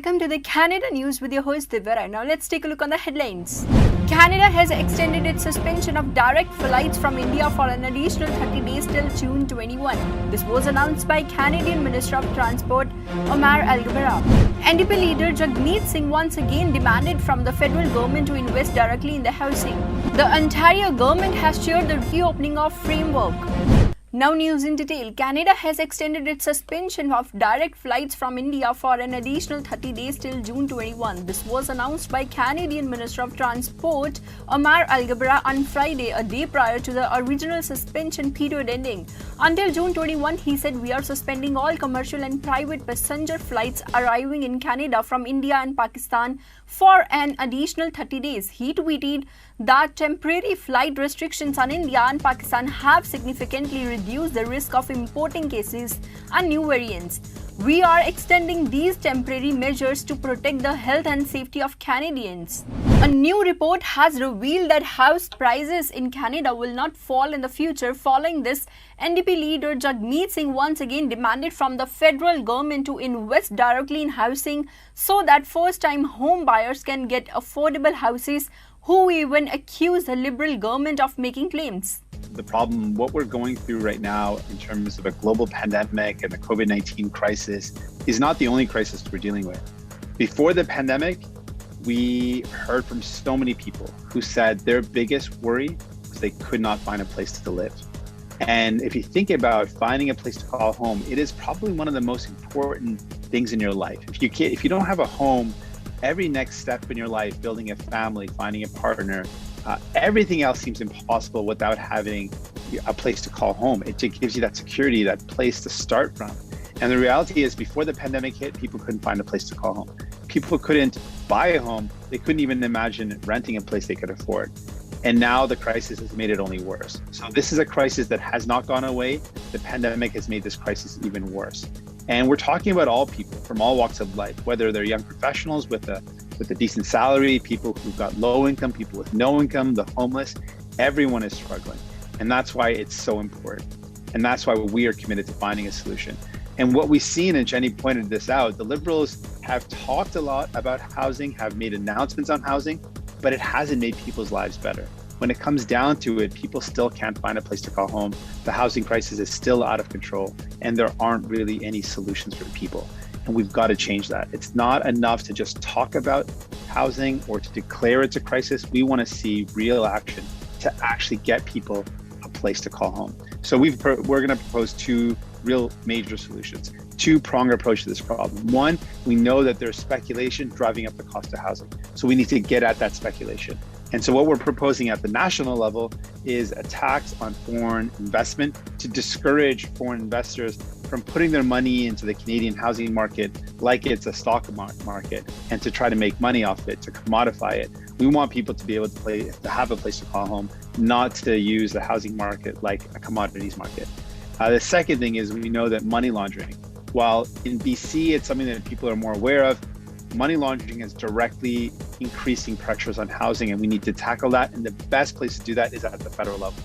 welcome to the Canada News with your host Divya. Now let's take a look on the headlines. Canada has extended its suspension of direct flights from India for an additional 30 days till June 21. This was announced by Canadian Minister of Transport Omar Alghabara. NDP leader Jagmeet Singh once again demanded from the federal government to invest directly in the housing. The Ontario government has cheered the reopening of framework. Now news in detail. Canada has extended its suspension of direct flights from India for an additional 30 days till June 21. This was announced by Canadian Minister of Transport Omar Alghabara on Friday, a day prior to the original suspension period ending. Until June 21, he said, "We are suspending all commercial and private passenger flights arriving in Canada from India and Pakistan for an additional 30 days. He tweeted that temporary flight restrictions on India and Pakistan have significantly reduced the risk of importing cases and new variants. We are extending these temporary measures to protect the health and safety of Canadians." A new report has revealed that house prices in Canada will not fall in the future. Following this, NDP leader Jagmeet Singh once again demanded from the federal government to invest directly in housing so that first-time home buyers can get affordable houses, who even accused the Liberal government of making claims. The problem, what we're going through right now in terms of a global pandemic and the COVID-19 crisis is not the only crisis we're dealing with. Before the pandemic, we heard from so many people who said their biggest worry was they could not find a place to live. And if you think about finding a place to call home, it is probably one of the most important things in your life. If you don't have a home, every next step in your life, building a family, finding a partner, everything else seems impossible without having a place to call home. It just gives you that security, that place to start from. And the reality is, before the pandemic hit, people couldn't find a place to call home. People couldn't buy a home. They couldn't even imagine renting a place they could afford. And now the crisis has made it only worse. So this is a crisis that has not gone away. The pandemic has made this crisis even worse. And we're talking about all people from all walks of life, whether they're young professionals with a decent salary, people who've got low income, people with no income, the homeless, everyone is struggling. And that's why it's so important. And that's why we are committed to finding a solution. And what we've seen, and Jenny pointed this out, the Liberals have talked a lot about housing, have made announcements on housing, but it hasn't made people's lives better. When it comes down to it, people still can't find a place to call home. The housing crisis is still out of control, and there aren't really any solutions for people. And we've got to change that. It's not enough to just talk about housing or to declare it's a crisis. We want to see real action to actually get people a place to call home. So we're going to propose two real major solutions, two-pronged approach to this problem. One, we know that there's speculation driving up the cost of housing. So we need to get at that speculation. And so what we're proposing at the national level is a tax on foreign investment to discourage foreign investors from putting their money into the Canadian housing market like it's a stock market and to try to make money off it, to commodify it. We want people to be able to have a place to call home, not to use the housing market like a commodities market. The second thing is, we know that money laundering, while in BC it's something that people are more aware of, money laundering is directly increasing pressures on housing, and we need to tackle that. And the best place to do that is at the federal level.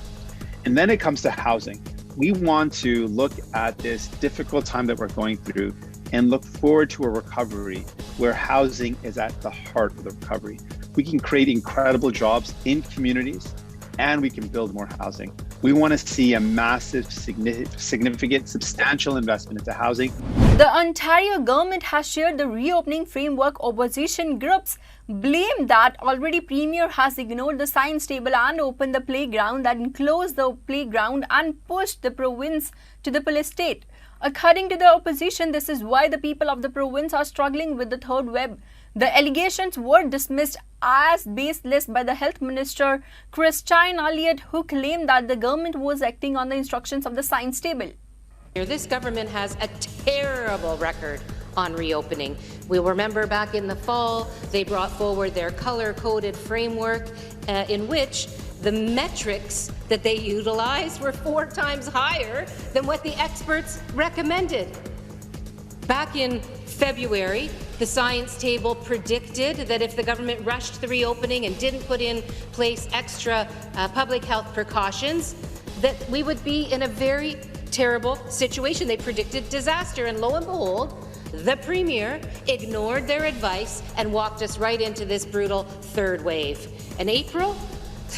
And then it comes to housing. We want to look at this difficult time that we're going through and look forward to a recovery where housing is at the heart of the recovery. We can create incredible jobs in communities, and we can build more housing. We want to see a massive, significant, substantial investment into housing. The Ontario government has shared the reopening framework. Opposition groups blame that already Premier has ignored the science table and opened the playground, that enclosed the playground and pushed the province to the police state. According to the opposition, this is why the people of the province are struggling with the third wave. The allegations were dismissed as baseless by the Health Minister Christine Elliott, who claimed that the government was acting on the instructions of the science table. This government has a terrible record on reopening. We'll remember back in the fall, they brought forward their color-coded framework in which the metrics that they utilized were 4 times higher than what the experts recommended. Back in February, the science table predicted that if the government rushed the reopening and didn't put in place extra public health precautions, that we would be in a very terrible situation. They predicted disaster, and lo and behold, The Premier ignored their advice and walked us right into this brutal third wave. In April,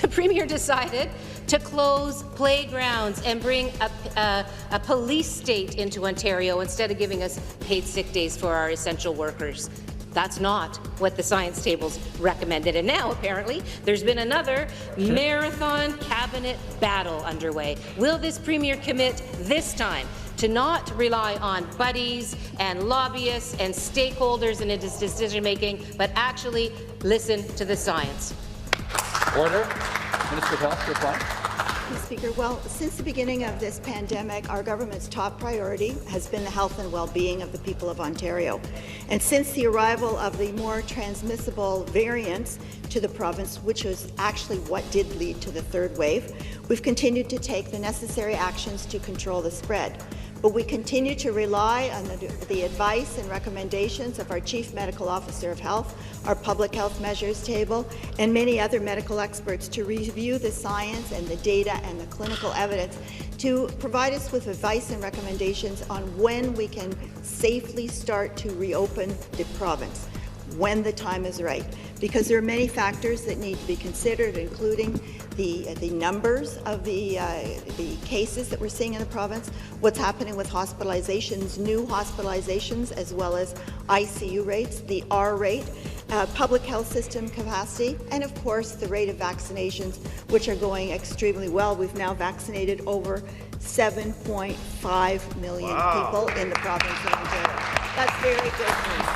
the Premier decided to close playgrounds and bring a police state into Ontario instead of giving us paid sick days for our essential workers. That's not what the science tables recommended. And now, apparently, there's been another marathon cabinet battle underway. Will this Premier commit this time to not rely on buddies and lobbyists and stakeholders in his decision-making, but actually listen to the science? Order. Minister of Health, reply. Mr. Speaker, well, since the beginning of this pandemic, our government's top priority has been the health and well-being of the people of Ontario. And since the arrival of the more transmissible variants to the province, which was actually what did lead to the third wave, we've continued to take the necessary actions to control the spread. But we continue to rely on the advice and recommendations of our Chief Medical Officer of Health, our Public Health Measures Table, and many other medical experts to review the science and the data and the clinical evidence to provide us with advice and recommendations on when we can safely start to reopen the province, when the time is right. Because there are many factors that need to be considered, including the numbers of the cases that we're seeing in the province, what's happening with hospitalizations, new hospitalizations, as well as ICU rates, the R rate, public health system capacity, and of course the rate of vaccinations, which are going extremely well. We've now vaccinated over 7.5 million people in the province of Ontario. That's very good news.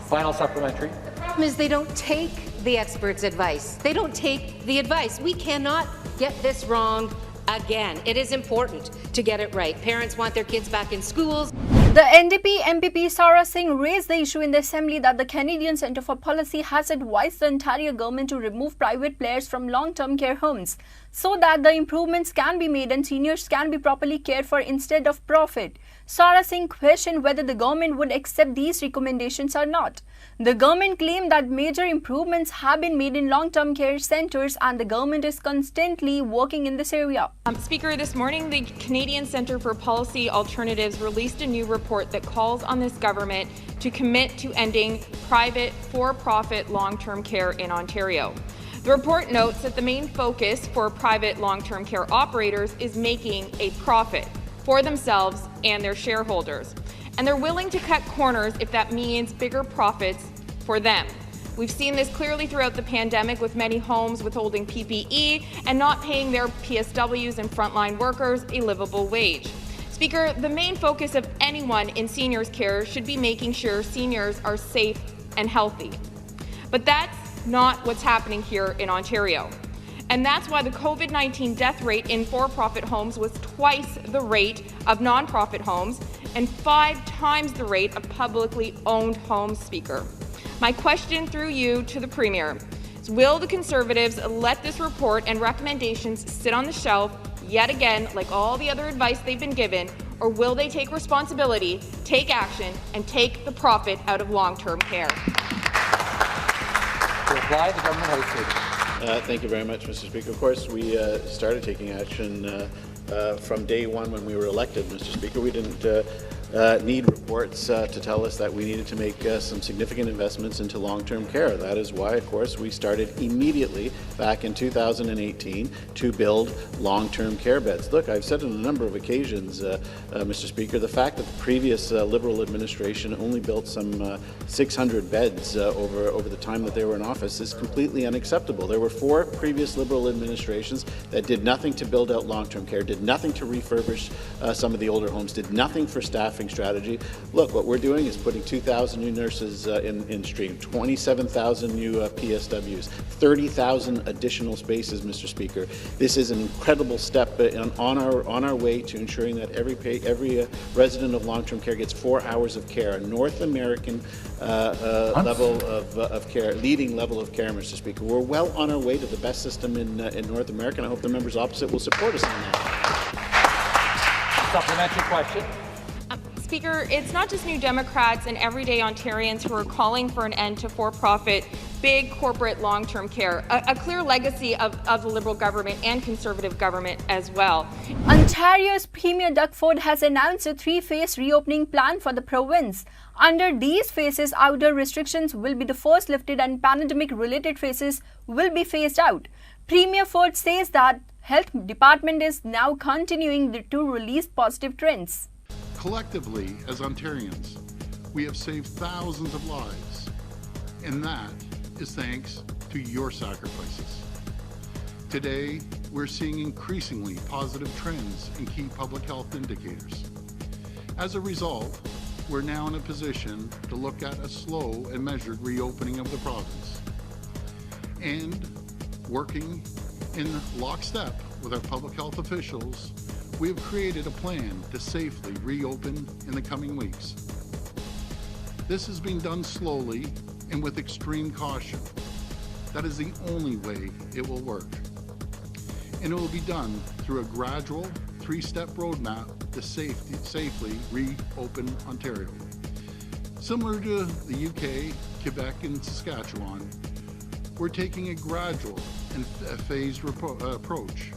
Final supplementary. The problem is they don't take the experts' advice. They don't take the advice. We cannot get this wrong again. It is important to get it right. Parents want their kids back in schools. The NDP MPP Sarah Singh raised the issue in the Assembly that the Canadian Centre for Policy has advised the Ontario government to remove private players from long-term care homes so that the improvements can be made and seniors can be properly cared for instead of profit. Sarah Singh questioned whether the government would accept these recommendations or not. The government claimed that major improvements have been made in long-term care centres and the government is constantly working in this area. Speaker, this morning the Canadian Centre for Policy Alternatives released a new report that calls on this government to commit to ending private for-profit long-term care in Ontario. The report notes that the main focus for private long-term care operators is making a profit for themselves and their shareholders. And they're willing to cut corners if that means bigger profits for them. We've seen this clearly throughout the pandemic with many homes withholding PPE and not paying their PSWs and frontline workers a livable wage. Speaker, the main focus of anyone in seniors care should be making sure seniors are safe and healthy. But that's not what's happening here in Ontario. And that's why the COVID-19 death rate in for-profit homes was twice the rate of non-profit homes and 5 times the rate of publicly owned homes, Speaker. My question through you to the Premier is, will the Conservatives let this report and recommendations sit on the shelf yet again, like all the other advice they've been given, or will they take responsibility, take action, and take the profit out of long-term care? To reply, the government House Leader. Thank you very much, Mr. Speaker. Of course, we started taking action from day one when we were elected, Mr. Speaker. We didn't need reports to tell us that we needed to make some significant investments into long-term care. That is why, of course, we started immediately back in 2018 to build long-term care beds. Look, I've said on a number of occasions, Mr. Speaker, the fact that the previous Liberal administration only built some 600 beds over the time that they were in office is completely unacceptable. There were 4 previous Liberal administrations that did nothing to build out long-term care, did nothing to refurbish some of the older homes, did nothing for staffing strategy. Look, what we're doing is putting 2,000 new nurses in stream, 27,000 new PSWs, 30,000 additional spaces, Mr. Speaker. This is an incredible step on our way to ensuring that every resident of long-term care gets 4 hours of care, a North American level of care, leading level of care, Mr. Speaker. We're well on our way to the best system in North America, and I hope the members opposite will support us on that. Supplementary question. Speaker, it's not just New Democrats and everyday Ontarians who are calling for an end to for-profit, big corporate long-term care, a clear legacy of the Liberal government and Conservative government as well. Ontario's Premier Doug Ford has announced a 3-phase reopening plan for the province. Under these phases, outdoor restrictions will be the first lifted and pandemic-related phases will be phased out. Premier Ford says that Health Department is now continuing to release positive trends. Collectively, as Ontarians, we have saved thousands of lives, and that is thanks to your sacrifices. Today, we're seeing increasingly positive trends in key public health indicators. As a result, we're now in a position to look at a slow and measured reopening of the province. And working in lockstep with our public health officials, we have created a plan to safely reopen in the coming weeks. This is being done slowly and with extreme caution. That is the only way it will work. And it will be done through a gradual 3-step roadmap to safely reopen Ontario. Similar to the UK, Quebec, and Saskatchewan, we're taking a gradual and phased approach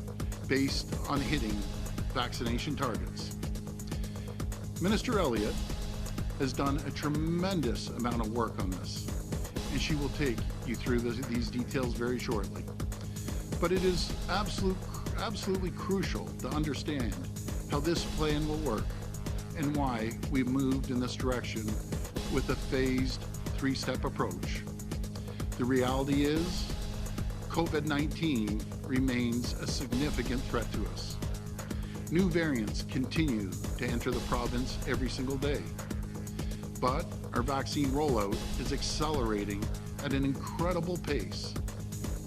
based on hitting vaccination targets. Minister Elliott has done a tremendous amount of work on this, and she will take you through these details very shortly. But it is absolutely crucial to understand how this plan will work and why we've moved in this direction with a phased 3-step approach. The reality is, COVID-19 remains a significant threat to us. New variants continue to enter the province every single day. But our vaccine rollout is accelerating at an incredible pace.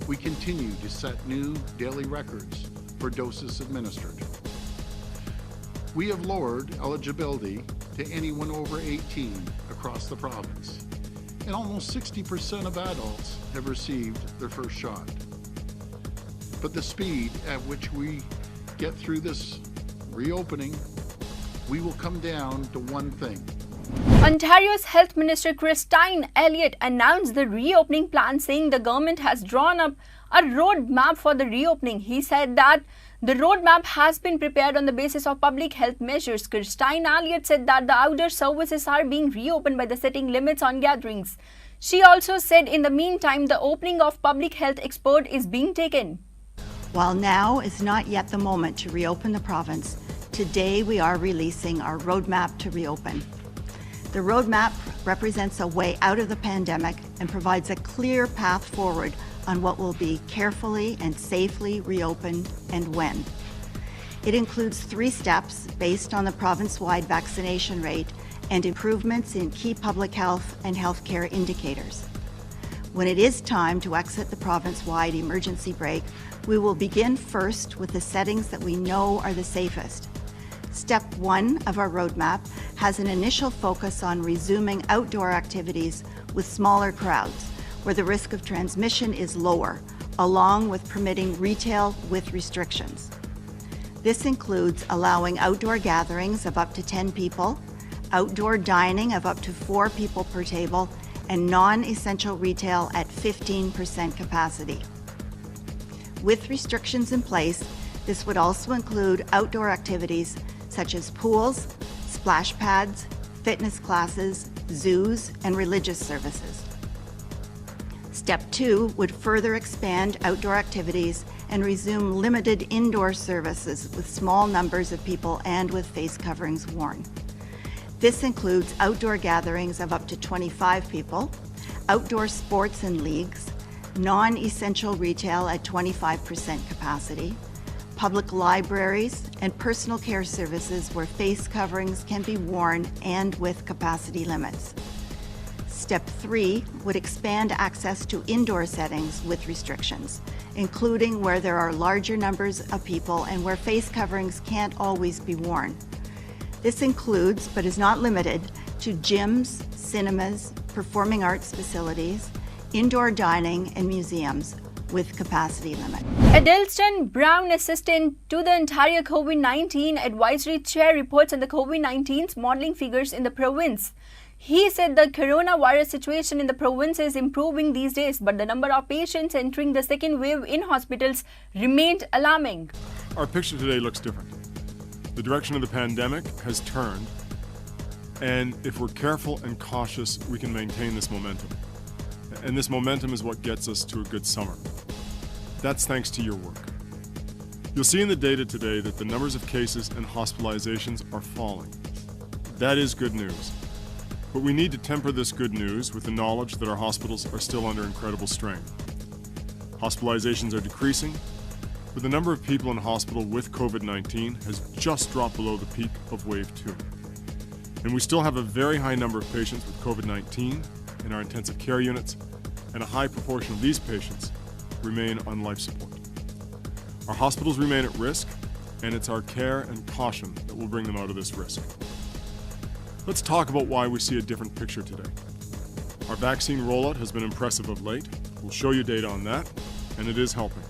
We continue to set new daily records for doses administered. We have lowered eligibility to anyone over 18 across the province, and almost 60% of adults have received their first shot. But the speed at which we get through this reopening, we will come down to one thing. Ontario's Health Minister Christine Elliott announced the reopening plan, saying the government has drawn up a roadmap for the reopening. He said that the roadmap has been prepared on the basis of public health measures. Christine Elliott said that the outdoor services are being reopened by the setting limits on gatherings. She also said in the meantime, the opening of public health expert is being taken. While now is not yet the moment to reopen the province, today we are releasing our roadmap to reopen. The roadmap represents a way out of the pandemic and provides a clear path forward on what will be carefully and safely reopened and when. It includes 3 steps based on the province-wide vaccination rate and improvements in key public health and healthcare indicators. When it is time to exit the province-wide emergency brake, we will begin first with the settings that we know are the safest. Step 1 of our roadmap has an initial focus on resuming outdoor activities with smaller crowds, where the risk of transmission is lower, along with permitting retail with restrictions. This includes allowing outdoor gatherings of up to 10 people, outdoor dining of up to 4 people per table, and non-essential retail at 15% capacity. With restrictions in place, this would also include outdoor activities such as pools, splash pads, fitness classes, zoos, and religious services. Step 2 would further expand outdoor activities and resume limited indoor services with small numbers of people and with face coverings worn. This includes outdoor gatherings of up to 25 people, outdoor sports and leagues, non-essential retail at 25% capacity, public libraries, and personal care services where face coverings can be worn and with capacity limits. Step 3 would expand access to indoor settings with restrictions, including where there are larger numbers of people and where face coverings can't always be worn. This includes, but is not limited, to gyms, cinemas, performing arts facilities, indoor dining, and museums, with capacity limit. Edelston Brown, assistant to the Ontario COVID-19 Advisory Chair, reports on the COVID-19's modelling figures in the province. He said the coronavirus situation in the province is improving these days, but the number of patients entering the second wave in hospitals remained alarming. Our picture today looks different. The direction of the pandemic has turned, and if we're careful and cautious, we can maintain this momentum. And this momentum is what gets us to a good summer. That's thanks to your work. You'll see in the data today that the numbers of cases and hospitalizations are falling. That is good news. But we need to temper this good news with the knowledge that our hospitals are still under incredible strain. Hospitalizations are decreasing, but the number of people in hospital with COVID-19 has just dropped below the peak of Wave 2. And we still have a very high number of patients with COVID-19 in our intensive care units, and a high proportion of these patients remain on life support. Our hospitals remain at risk, and it's our care and caution that will bring them out of this risk. Let's talk about why we see a different picture today. Our vaccine rollout has been impressive of late. We'll show you data on that, and it is helping.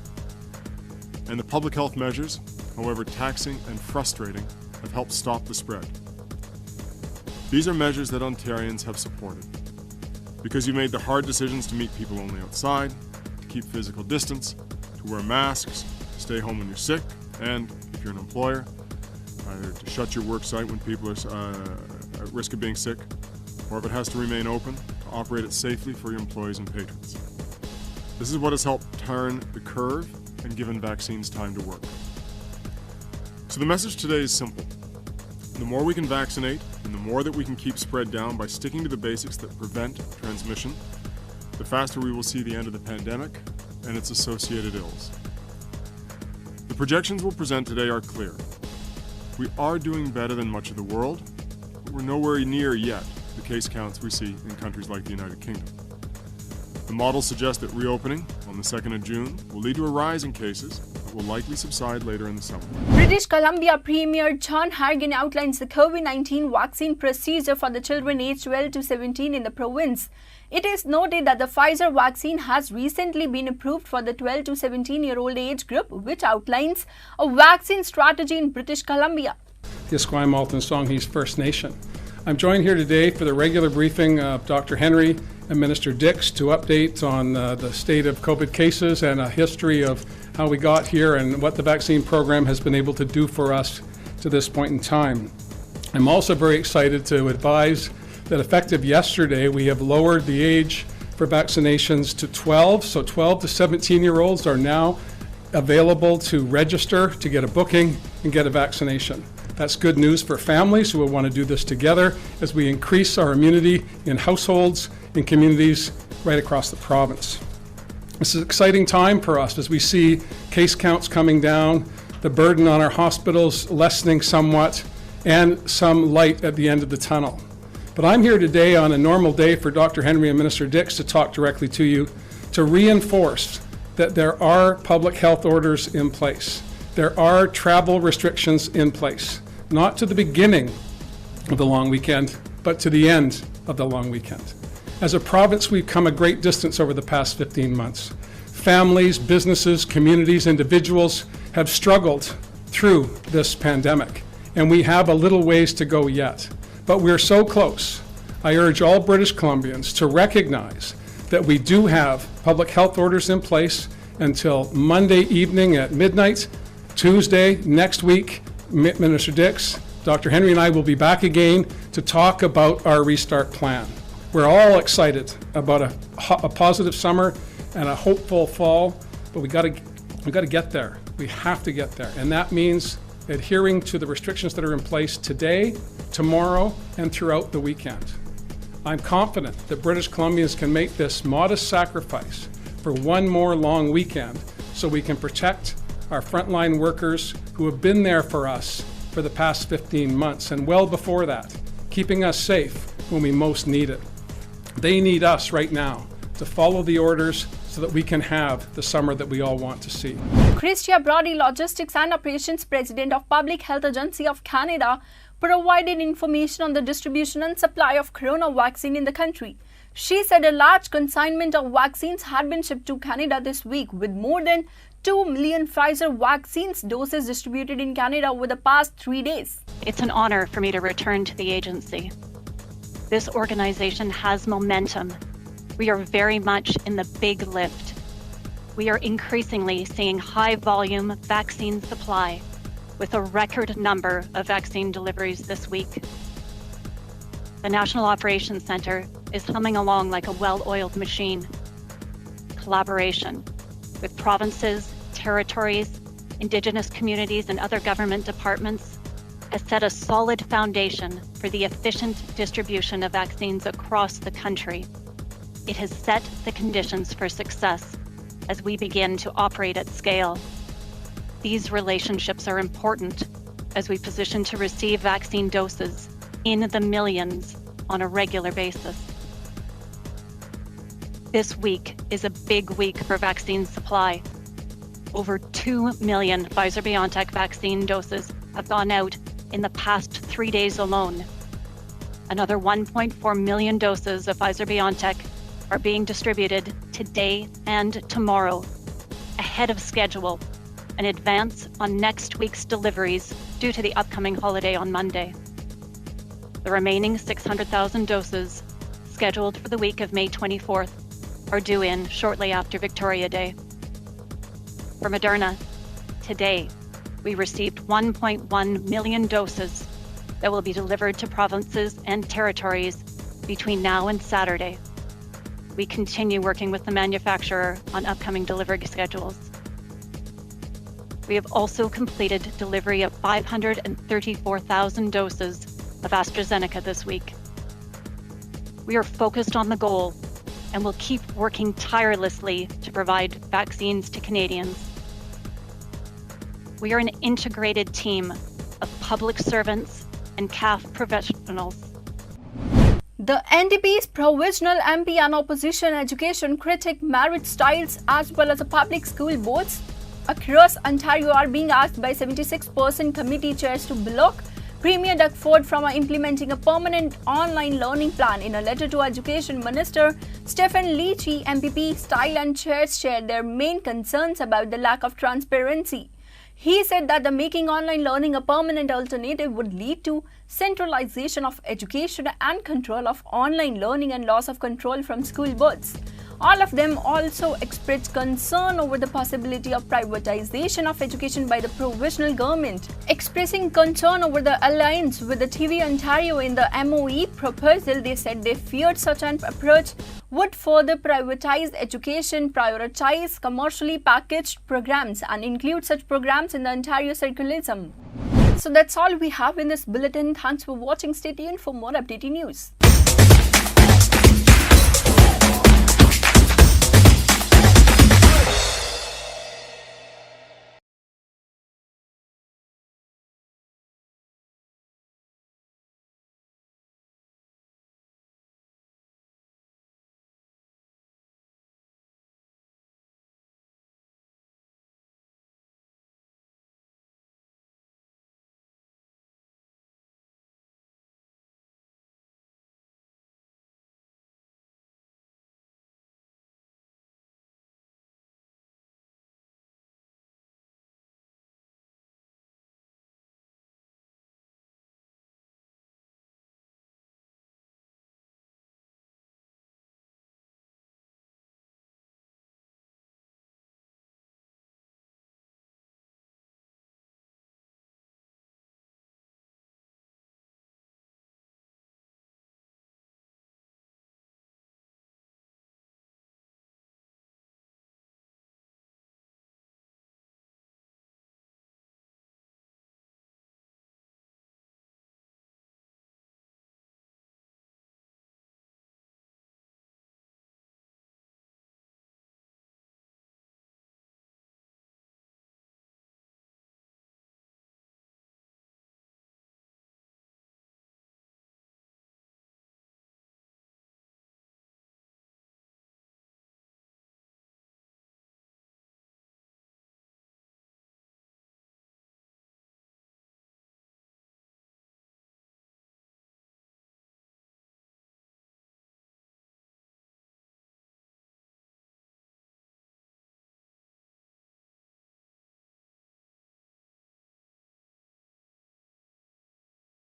And the public health measures, however taxing and frustrating, have helped stop the spread. These are measures that Ontarians have supported. Because you made the hard decisions to meet people only outside, to keep physical distance, to wear masks, to stay home when you're sick, and, if you're an employer, either to shut your work site when people are at risk of being sick, or if it has to remain open, to operate it safely for your employees and patrons. This is what has helped turn the curve and given vaccines time to work. So the message today is simple. The more we can vaccinate, and the more that we can keep spread down by sticking to the basics that prevent transmission, the faster we will see the end of the pandemic and its associated ills. The projections we'll present today are clear. We are doing better than much of the world, but we're nowhere near yet the case counts we see in countries like the United Kingdom. The models suggest that reopening on the 2nd of June will lead to a rise in cases that will likely subside later in the summer. British Columbia Premier John Hargan outlines the COVID-19 vaccine procedure for the children aged 12 to 17 in the province. It is noted that the Pfizer vaccine has recently been approved for the 12 to 17-year-old age group, which outlines a vaccine strategy in British Columbia. The Esquimalt and Songhees First Nation. I'm joined here today for the regular briefing of Dr. Henry and Minister Dix to update on the state of COVID cases and a history of how we got here and what the vaccine program has been able to do for us to this point in time. I'm also very excited to advise that effective yesterday, we have lowered the age for vaccinations to 12. So 12 to 17-year-olds are now available to register, to get a booking, and get a vaccination. That's good news for families who will want to do this together as we increase our immunity in households and communities right across the province. This is an exciting time for us as we see case counts coming down, the burden on our hospitals lessening somewhat, and some light at the end of the tunnel. But I'm here today on a normal day for Dr. Henry and Minister Dix to talk directly to you to reinforce that there are public health orders in place. There are travel restrictions in place, not to the beginning of the long weekend, but to the end of the long weekend. As a province, we've come a great distance over the past 15 months. Families, businesses, communities, individuals have struggled through this pandemic, and we have a little ways to go yet. But we're so close. I urge all British Columbians to recognize that we do have public health orders in place until Monday evening at midnight. Tuesday, next week, Minister Dix, Dr. Henry and I will be back again to talk about our restart plan. We're all excited about a positive summer and a hopeful fall, but we got to get there. We have to get there, and that means adhering to the restrictions that are in place today, tomorrow, and throughout the weekend. I'm confident that British Columbians can make this modest sacrifice for one more long weekend so we can protect our frontline workers who have been there for us for the past 15 months and well before that, keeping us safe when we most need it. They need us right now to follow the orders so that we can have the summer that we all want to see. Christia Brody, Logistics and Operations President of Public Health Agency of Canada, provided information on the distribution and supply of corona vaccine in the country. She said a large consignment of vaccines had been shipped to Canada this week, with more than 2 million Pfizer vaccines doses distributed in Canada over the past 3 days. It's an honor for me to return to the agency. This organization has momentum. We are very much in the big lift. We are increasingly seeing high volume vaccine supply with a record number of vaccine deliveries this week. The National Operations Center is humming along like a well-oiled machine. Collaboration with provinces, territories, Indigenous communities, and other government departments has set a solid foundation for the efficient distribution of vaccines across the country. It has set the conditions for success as we begin to operate at scale. These relationships are important as we position to receive vaccine doses in the millions on a regular basis. This week is a big week for vaccine supply. Over 2 million Pfizer-BioNTech vaccine doses have gone out in the past 3 days alone. Another 1.4 million doses of Pfizer-BioNTech are being distributed today and tomorrow, ahead of schedule, an advance on next week's deliveries due to the upcoming holiday on Monday. The remaining 600,000 doses, scheduled for the week of May 24th, are due in shortly after Victoria Day. For Moderna, today, we received 1.1 million doses that will be delivered to provinces and territories between now and Saturday. We continue working with the manufacturer on upcoming delivery schedules. We have also completed delivery of 534,000 doses of AstraZeneca this week. We are focused on the goal and will keep working tirelessly to provide vaccines to Canadians. We are an integrated team of public servants and CAF professionals. The NDP's provisional MP and opposition education critic Merit Stiles, as well as the public school boards across Ontario, are being asked by 76% committee chairs to block Premier Doug Ford from implementing a permanent online learning plan. In a letter to Education Minister Stephen Leachy, MPP Style and chairs shared their main concerns about the lack of transparency. He said that the making online learning a permanent alternative would lead to centralization of education and control of online learning and loss of control from school boards. All of them also expressed concern over the possibility of privatization of education by the provisional government. Expressing concern over the alliance with the TV Ontario in the MOE proposal, they said they feared such an approach would further privatize education, prioritize commercially packaged programs, and include such programs in the Ontario circularism. So that's all we have in this bulletin. Thanks for watching. Stay tuned for more updated news.